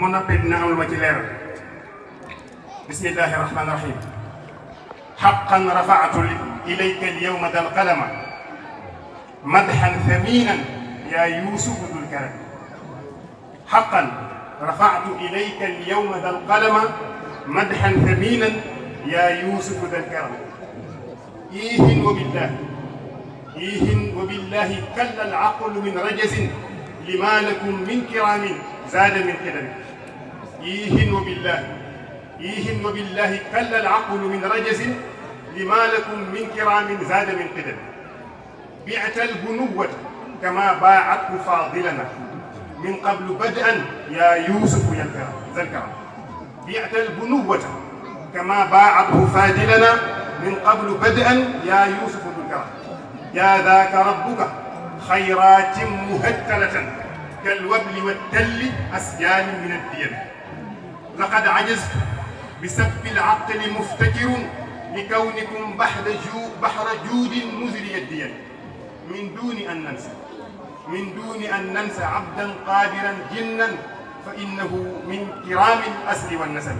منبه نعم المجلر. بسم الله الرحمن الرحيم. حقا رفعت إليك اليوم ذا القلم مدحا ثمينا يا يوسف ذو الكرم. حقا رفعت إليك اليوم ذا القلم مدحا ثمينا يا يوسف ذا الكرم. إيه وبالله إيه وبالله كل العقل من رجز لما لكم من كرام زاد من قدم. إيه وبالله كل العقل من رجز لما لكم من كرام زاد من قدم. بعت البنوة كما باعته فاضلنا من قبل بدءا يا يوسف ذا الكرم. بعت البنوة كما باعته فاضلنا من قبل بدءا يا يوسف ذو الكرم. يا ذاك ربك خيرات مهتلة كالوبل والتل أسيال من الدين. لقد عجزت بسب العقل مفتكر لكونكم بحر جود مزري الدين. من دون أن ننسى عبدا قادرا جنا فإنه من كرام الأسر والنسب.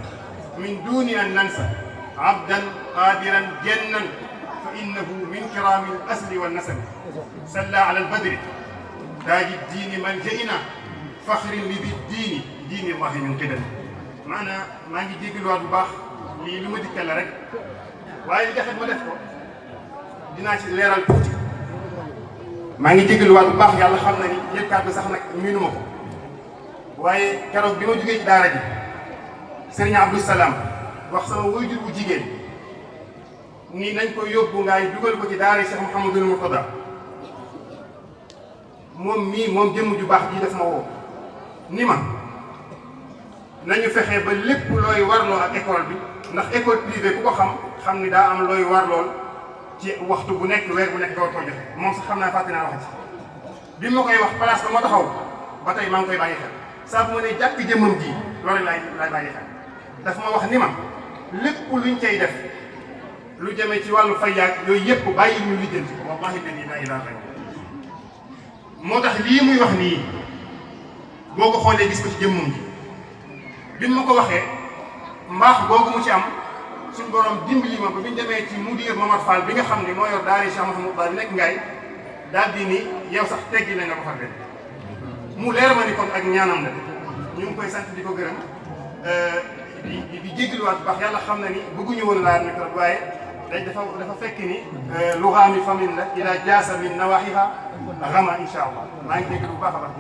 من دون أن ننسى عبدا قادرا جنا فإنه من كرام الأسر والنسب. صلى على البدر تاج الدين ملجئنا فخر لذي الدين دين الله من قدم. maana maa ngi jégaluwaat bu baax lii lu ma dikkal la rek waaye li taxit ma def ko dinaa ci leeral tuuti. maa ngi jégaluwaat bu baax yàlla xam na ni yëkkaat bi sax nag miinu ma ko waaye keroog bi ma jógee ci daara ji Serigne Abdou Salam wax sama waajur bu jigéen nii nañ ko yóbbu ngaay dugal ko ci daara Cheikh Mouhamadul Mourtada moom jëmm ju baax ji daf ma woo ni ma nañu fexe ba lépp looy warloo ak école bi ndax école privée ku ko xam ni daa am looy warlool ci waxtu bu nekk weer bu nekk nga war ko joxe moom sax xam naa fàtte naa wax ci bi ma koy wax place ba ma taxaw ba tey maa ngi koy bàyyi xel saa bu ma ne jàkk jëmmam ji loolu laay bàyyi xel. daf ma wax ni ma lépp luñ cay def lu jëmee ci wàllu fayaag yooyu yëpp bàyyi ñu lijjanti ko wallahi laa ilaaha illa moo tax lii muy wax nii boo ko xoolee gis ko ci jëmmam ji. bi ma ko waxee mbaax googu mu ci am suñ borom dimbali ma ba bi ñu demee ci mudir Mamad Fall bi nga xam ne moo yor daara Cheikh Mouhamadou Ba bi nekk ngaay daal di ni yow sax teggi nañ la ko far de mu leer ma ni kon ak ñaanam la ñu ngi koy sant di ko gërëm di jégaluwaat bu baax yàlla xam na ni bëgguñu woon laal micro waaye dafa fekk ni luxaami famille la ila jaasa min nawaxiha xama incha allah maa ngi jégalu bu baax a baax